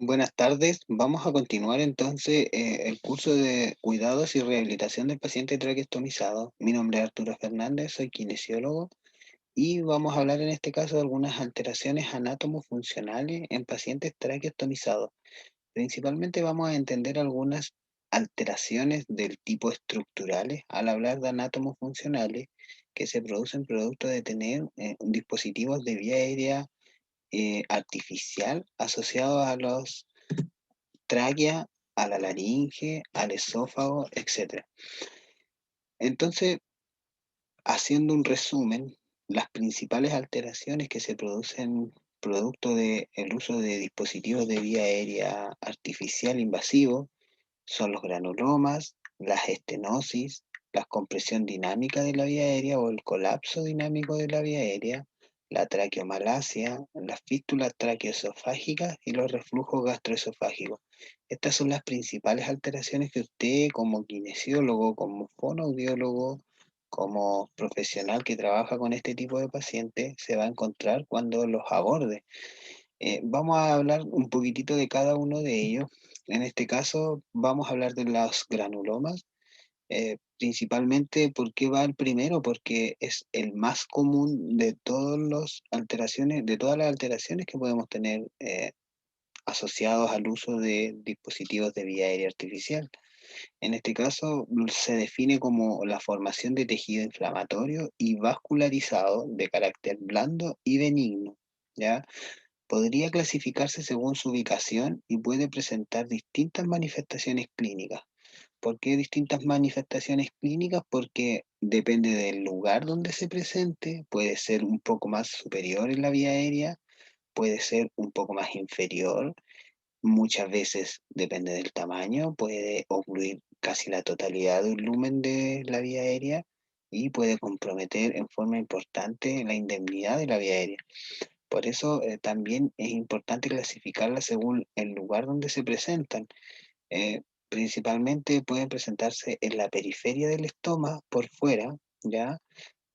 Buenas tardes. Vamos a continuar entonces el curso de cuidados y rehabilitación del paciente traqueostomizado. Mi nombre es Arturo Fernández, soy kinesiólogo y vamos a hablar en este caso de algunas alteraciones anátomo-funcionales en pacientes traqueostomizados. Principalmente vamos a entender algunas alteraciones del tipo estructurales al hablar de anátomo-funcionales que se producen producto de tener dispositivos de vía aérea artificial asociados a los tráquea, a la laringe, al esófago, etcétera. Entonces, haciendo un resumen, las principales alteraciones que se producen producto del uso de dispositivos de vía aérea artificial invasivo son los granulomas, las estenosis, la compresión dinámica de la vía aérea o el colapso dinámico de la vía aérea, la traqueomalacia, las fístulas traqueoesofágicas y los reflujos gastroesofágicos. Estas son las principales alteraciones que usted como kinesiólogo, como fonoaudiólogo, como profesional que trabaja con este tipo de pacientes se va a encontrar cuando los aborde. Vamos a hablar un poquitito de cada uno de ellos. En este caso, vamos a hablar de los granulomas, principalmente. ¿Por qué va el primero? Porque es el más común de todas las alteraciones que podemos tener asociados al uso de dispositivos de vía aérea artificial. En este caso, se define como la formación de tejido inflamatorio y vascularizado de carácter blando y benigno, ¿ya? Podría clasificarse según su ubicación y puede presentar distintas manifestaciones clínicas. ¿Por qué distintas manifestaciones clínicas? Porque depende del lugar donde se presente, puede ser un poco más superior en la vía aérea, puede ser un poco más inferior, muchas veces depende del tamaño, puede ocluir casi la totalidad del lumen de la vía aérea y puede comprometer en forma importante la indemnidad de la vía aérea. Por eso también es importante clasificarlas según el lugar donde se presentan. Principalmente pueden presentarse en la periferia del estómago, por fuera, ¿ya?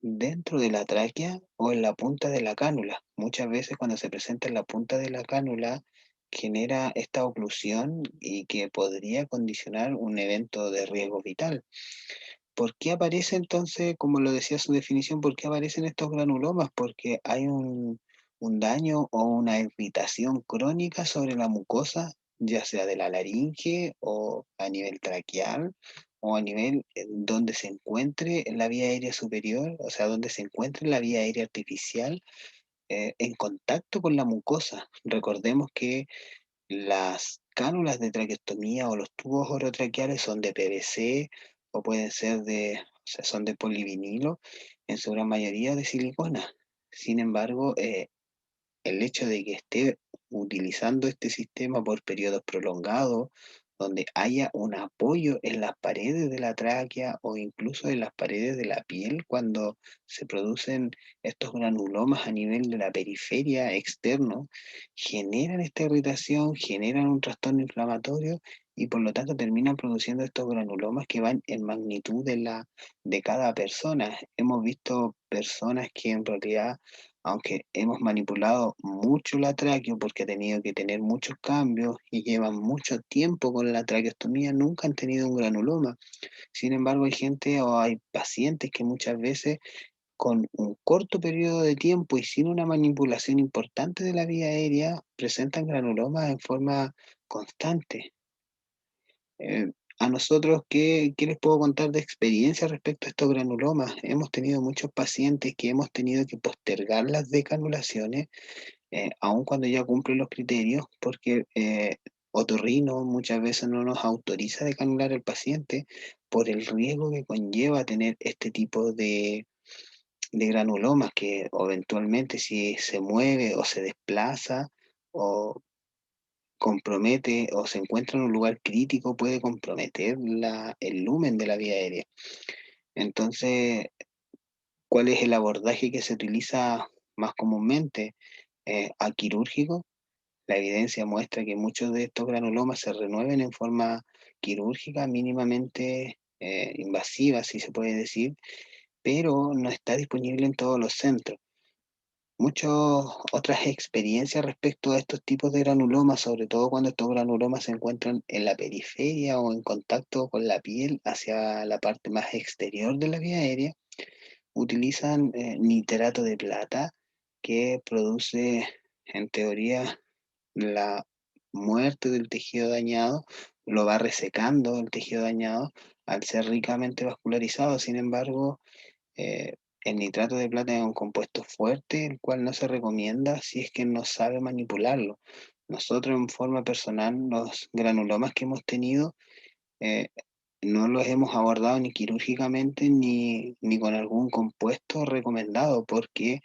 Dentro de la tráquea o en la punta de la cánula. Muchas veces cuando se presenta en la punta de la cánula genera esta oclusión y que podría condicionar un evento de riesgo vital. ¿Por qué aparece entonces, como lo decía su definición, por qué aparecen estos granulomas? Porque hay un daño o una irritación crónica sobre la mucosa, ya sea de la laringe o a nivel traqueal o a nivel donde se encuentre en la vía aérea superior, o sea, donde se encuentre la vía aérea artificial en contacto con la mucosa. Recordemos que las cánulas de traqueostomía o los tubos orotraqueales son de PVC o pueden ser o sea, son de polivinilo, en su gran mayoría de silicona. Sin embargo, el hecho de que esté utilizando este sistema por periodos prolongados, donde haya un apoyo en las paredes de la tráquea o incluso en las paredes de la piel cuando se producen estos granulomas a nivel de la periferia externo, generan esta irritación, generan un trastorno inflamatorio y por lo tanto terminan produciendo estos granulomas que van en magnitud de cada persona. Hemos visto personas que en realidad, aunque hemos manipulado mucho la tráqueo porque ha tenido que tener muchos cambios y llevan mucho tiempo con la traqueostomía, nunca han tenido un granuloma. Sin embargo, hay gente o hay pacientes que muchas veces con un corto periodo de tiempo y sin una manipulación importante de la vía aérea presentan granulomas en forma constante. Eh, a nosotros, ¿qué les puedo contar de experiencia respecto a estos granulomas? Hemos tenido muchos pacientes que hemos tenido que postergar las decanulaciones, aun cuando ya cumplen los criterios, porque otorrino muchas veces no nos autoriza a decanular al paciente por el riesgo que conlleva tener este tipo de granulomas que eventualmente si se mueve o se desplaza o compromete o se encuentra en un lugar crítico, puede comprometer el lumen de la vía aérea. Entonces, ¿cuál es el abordaje que se utiliza más comúnmente? A quirúrgico. La evidencia muestra que muchos de estos granulomas se renueven en forma quirúrgica, mínimamente invasiva, si se puede decir, pero no está disponible en todos los centros. muchas otras experiencias respecto a estos tipos de granulomas, sobre todo cuando estos granulomas se encuentran en la periferia o en contacto con la piel hacia la parte más exterior de la vía aérea. Utilizan nitrato de plata que produce, en teoría, la muerte del tejido dañado, lo va resecando el tejido dañado al ser ricamente vascularizado. Sin embargo, eh, el nitrato de plata es un compuesto fuerte, el cual no se recomienda si es que no sabe manipularlo. Nosotros en forma personal, los granulomas que hemos tenido, eh, no los hemos abordado ni quirúrgicamente ni con algún compuesto recomendado, porque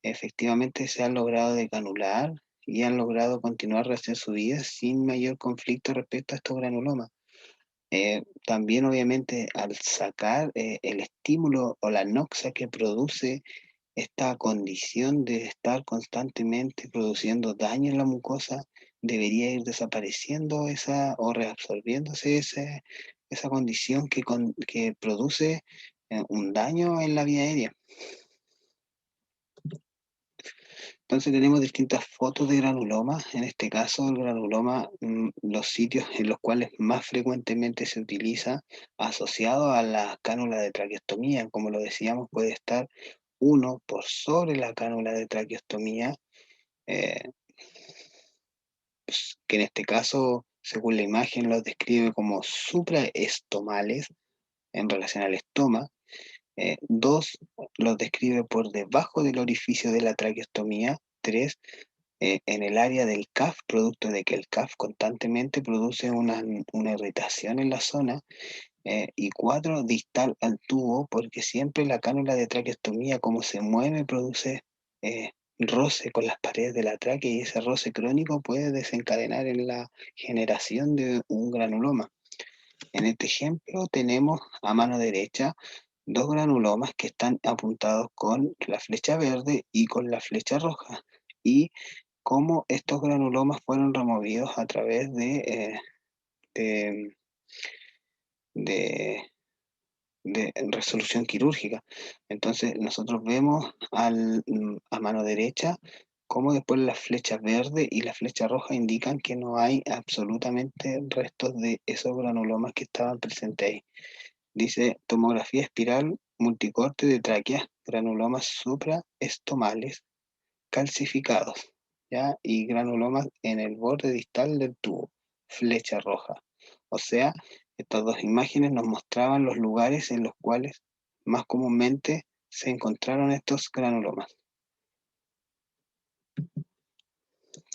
efectivamente se han logrado decanular y han logrado continuar a hacer su vida sin mayor conflicto respecto a estos granulomas. También obviamente al sacar el estímulo o la noxa que produce esta condición de estar constantemente produciendo daño en la mucosa, debería ir desapareciendo esa o reabsorbiéndose esa condición que produce un daño en la vía aérea. Entonces tenemos distintas fotos de granuloma. En este caso, el granuloma, los sitios en los cuales más frecuentemente se utiliza asociado a la cánula de traqueostomía, como lo decíamos, puede estar uno por sobre la cánula de traqueostomía, eh, que en este caso, según la imagen, los describe como supraestomales en relación al estoma. Dos, los describe por debajo del orificio de la traqueostomía. Tres, en el área del CAF, producto de que el CAF constantemente produce una irritación en la zona. Y cuatro, distal al tubo, porque siempre la cánula de traqueostomía, como se mueve, produce roce con las paredes de la tráquea y ese roce crónico puede desencadenar en la generación de un granuloma. En este ejemplo tenemos a mano derecha dos granulomas que están apuntados con la flecha verde y con la flecha roja, y cómo estos granulomas fueron removidos a través de, de- de resolución quirúrgica. Entonces nosotros vemos a mano derecha cómo después la flecha verde y la flecha roja indican que no hay absolutamente restos de esos granulomas que estaban presentes ahí. Dice tomografía espiral multicorte de tráqueas, granulomas supraestomales calcificados, ¿ya? Y granulomas en el borde distal del tubo, flecha roja. O sea, estas dos imágenes nos mostraban los lugares en los cuales más comúnmente se encontraron estos granulomas.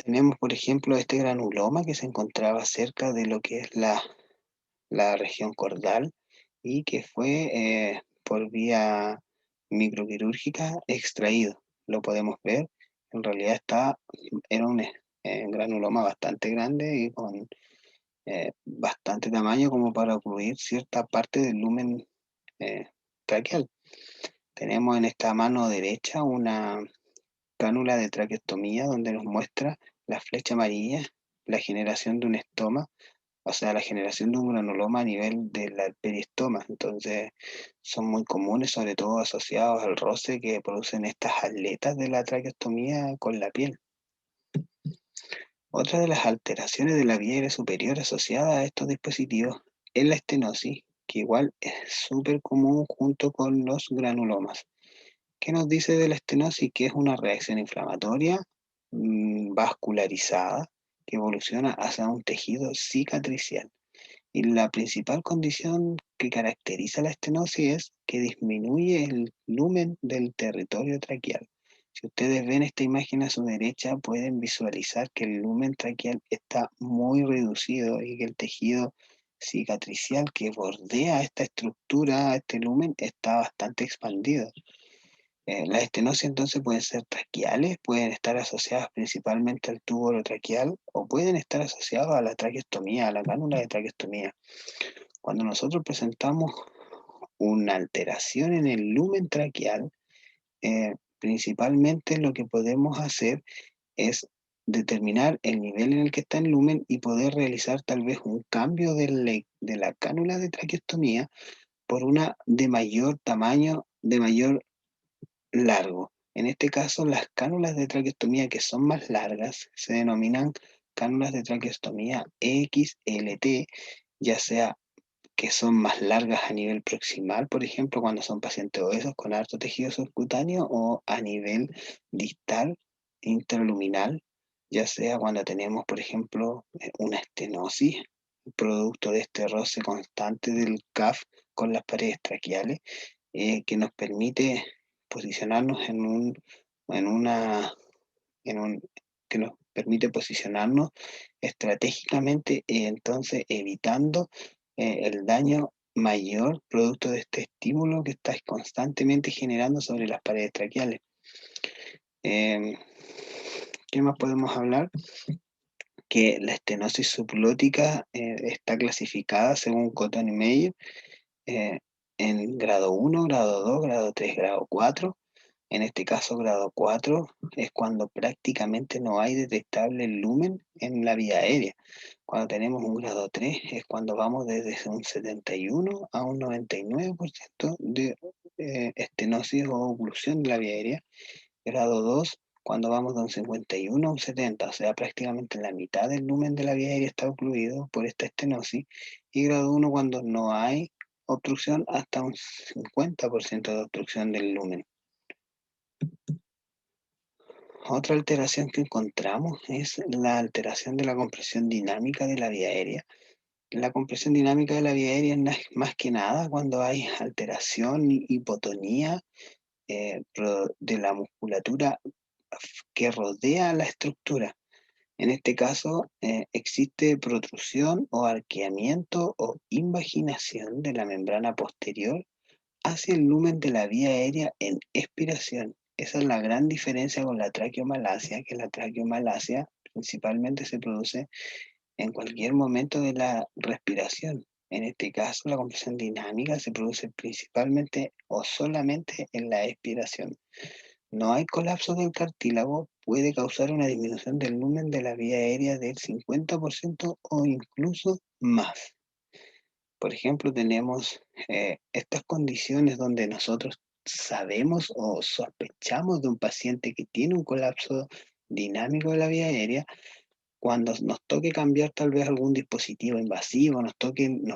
Tenemos, por ejemplo, este granuloma que se encontraba cerca de lo que es la región cordal y que fue por vía microquirúrgica extraído. Lo podemos ver, en realidad era un granuloma bastante grande y con bastante tamaño como para cubrir cierta parte del lumen eh, traqueal. Tenemos en esta mano derecha una cánula de traqueostomía donde nos muestra la flecha amarilla, la generación de un estoma, o sea, la generación de un granuloma a nivel del peristoma. Entonces, son muy comunes, sobre todo asociados al roce que producen estas aletas de la traqueostomía con la piel. Otra de las alteraciones de la vía aérea superior asociada a estos dispositivos es la estenosis, que igual es súper común junto con los granulomas. ¿Qué nos dice de la estenosis? Que es una reacción inflamatoria vascularizada que evoluciona hacia un tejido cicatricial. Y la principal condición que caracteriza la estenosis es que disminuye el lumen del territorio traqueal. Si ustedes ven esta imagen a su derecha, pueden visualizar que el lumen traqueal está muy reducido y que el tejido cicatricial que bordea esta estructura, este lumen, está bastante expandido. Las estenosis entonces pueden ser traqueales, pueden estar asociadas principalmente al tubo orotraqueal o pueden estar asociadas a la traqueostomía, a la cánula de traqueostomía. Cuando nosotros presentamos una alteración en el lumen traqueal, principalmente lo que podemos hacer es determinar el nivel en el que está el lumen y poder realizar tal vez un cambio de la cánula de traqueostomía por una de mayor tamaño, de mayor largo. En este caso, las cánulas de traqueostomía que son más largas se denominan cánulas de traqueostomía XLT, ya sea que son más largas a nivel proximal, por ejemplo, cuando son pacientes obesos con harto tejido subcutáneo, o a nivel distal, intraluminal, ya sea cuando tenemos, por ejemplo, una estenosis, producto de este roce constante del CAF con las paredes traqueales, que nos permite posicionarnos en una, en un, que nos permite posicionarnos estratégicamente, entonces evitando el daño mayor producto de este estímulo que está constantemente generando sobre las paredes traqueales. Em, ¿Qué más podemos hablar? Que la estenosis subglótica está clasificada según Cotton y Meyer eh, en grado 1, grado 2, grado 3, grado 4. En este caso, grado 4 es cuando prácticamente no hay detectable lumen en la vía aérea. Cuando tenemos un grado 3 es cuando vamos desde un 71 a un 99% de estenosis o oclusión de la vía aérea. Grado 2 cuando vamos de un 51 a un 70, o sea, prácticamente la mitad del lumen de la vía aérea está ocluido por esta estenosis. Y grado 1 cuando no hay obstrucción hasta un 50% de obstrucción del lumen. Otra alteración que encontramos es la alteración de la compresión dinámica de la vía aérea. La compresión dinámica de la vía aérea es más que nada cuando hay alteración y hipotonía de la musculatura que rodea la estructura. En este caso, existe protrusión o arqueamiento o invaginación de la membrana posterior hacia el lumen de la vía aérea en expiración. Esa es la gran diferencia con la traqueomalacia, que la traqueomalacia principalmente se produce en cualquier momento de la respiración. En este caso, la compresión dinámica se produce principalmente o solamente en la expiración. No hay colapso del cartílago, puede causar una disminución del lumen de la vía aérea del 50% o incluso más. Por ejemplo, tenemos estas condiciones donde nosotros sabemos o sospechamos de un paciente que tiene un colapso dinámico de la vía aérea. Cuando nos toque cambiar tal vez algún dispositivo invasivo, nos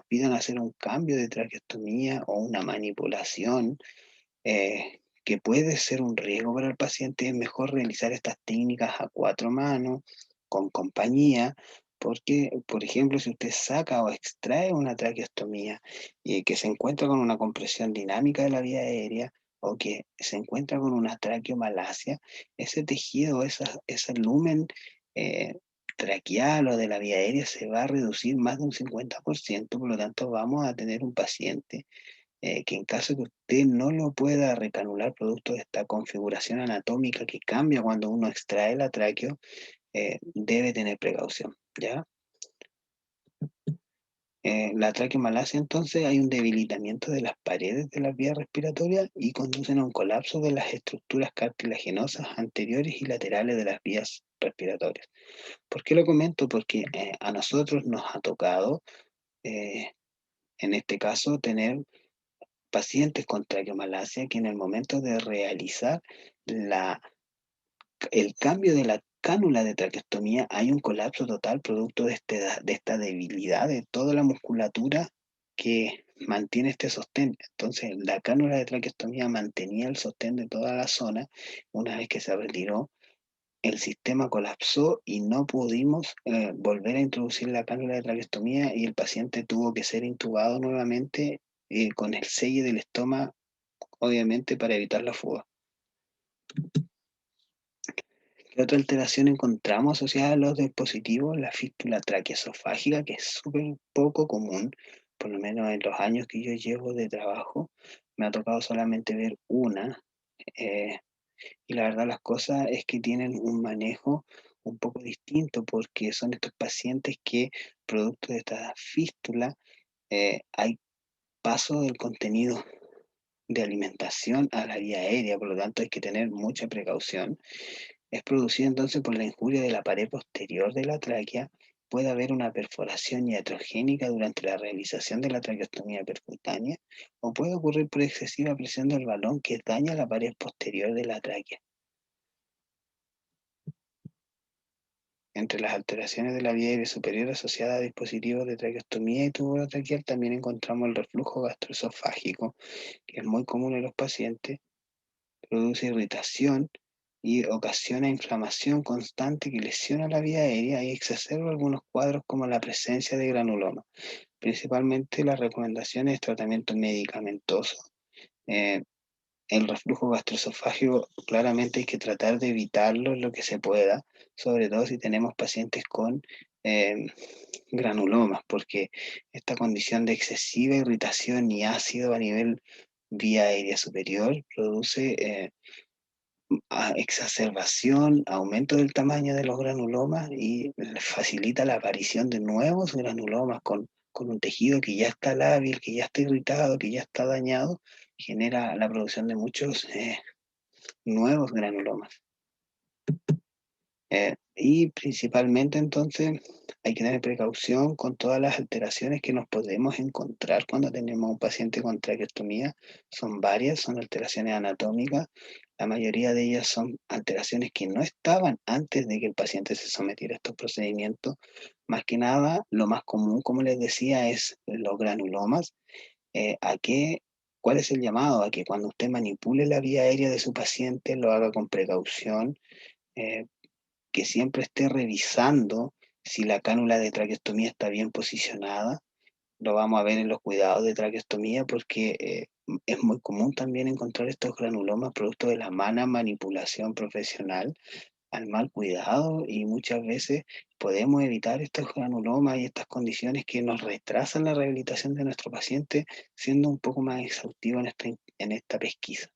pidan hacer un cambio de traqueostomía o una manipulación, que puede ser un riesgo para el paciente, es mejor realizar estas técnicas a cuatro manos, con compañía, porque, por ejemplo, si usted saca o extrae una traqueostomía y que se encuentra con una compresión dinámica de la vía aérea, o que se encuentra con una traqueomalacia, ese tejido, ese lumen eh, traqueal o de la vía aérea se va a reducir más de un 50%. Por lo tanto vamos a tener un paciente que en caso que usted no lo pueda recanular producto de esta configuración anatómica que cambia cuando uno extrae la tráqueo, debe tener precaución, ¿ya? La traqueomalacia, entonces, hay un debilitamiento de las paredes de las vías respiratorias y conducen a un colapso de las estructuras cartilaginosas anteriores y laterales de las vías respiratorias. ¿Por qué lo comento? Porque a nosotros nos ha tocado, eh, en este caso, tener pacientes con traqueomalacia que en el momento de realizar la, el cambio de la cánula de traqueostomía hay un colapso total producto de esta debilidad de toda la musculatura que mantiene este sostén. Entonces, la cánula de traqueostomía mantenía el sostén de toda la zona. Una vez que se retiró, el sistema colapsó y no pudimos volver a introducir la cánula de traqueostomía y el paciente tuvo que ser intubado nuevamente con el selle del estómago, obviamente para evitar la fuga. ¿Qué otra alteración encontramos asociada a los dispositivos? La fístula traqueosofágica, que es súper poco común, por lo menos en los años que yo llevo de trabajo, me ha tocado solamente ver una, eh, y la verdad las cosas es que tienen un manejo un poco distinto, porque son estos pacientes que, producto de esta fístula, hay paso del contenido de alimentación a la vía aérea, por lo tanto hay que tener mucha precaución. Es producida entonces por la injuria de la pared posterior de la tráquea. Puede haber una perforación iatrogénica durante la realización de la traqueostomía percutánea, o puede ocurrir por excesiva presión del balón que daña la pared posterior de la tráquea. Entre las alteraciones de la vía aérea superior asociadas a dispositivos de traqueostomía y tubo traqueal también encontramos el reflujo gastroesofágico, que es muy común en los pacientes, produce irritación y ocasiona inflamación constante que lesiona la vía aérea y exacerba algunos cuadros como la presencia de granuloma. Principalmente las recomendaciones de tratamiento medicamentoso. Eh, el reflujo gastroesofágico claramente hay que tratar de evitarlo en lo que se pueda, sobre todo si tenemos pacientes con eh, granulomas, porque esta condición de excesiva irritación y ácido a nivel vía aérea superior produce exacerbación, aumento del tamaño de los granulomas y facilita la aparición de nuevos granulomas con un tejido que ya está lábil, que ya está irritado, que ya está dañado, genera la producción de muchos nuevos granulomas. Y principalmente entonces hay que tener precaución con todas las alteraciones que nos podemos encontrar cuando tenemos un paciente con traqueostomía. Son varias, son alteraciones anatómicas. La mayoría de ellas son alteraciones que no estaban antes de que el paciente se sometiera a estos procedimientos. Más que nada, lo más común, como les decía, es los granulomas. ¿A qué? ¿Cuál es el llamado? A que cuando usted manipule la vía aérea de su paciente lo haga con precaución, eh, que siempre esté revisando si la cánula de traqueostomía está bien posicionada. Lo vamos a ver en los cuidados de traqueostomía porque es muy común también encontrar estos granulomas producto de la mala manipulación profesional, al mal cuidado, y muchas veces podemos evitar estos granulomas y estas condiciones que nos retrasan la rehabilitación de nuestro paciente siendo un poco más exhaustivo en esta pesquisa.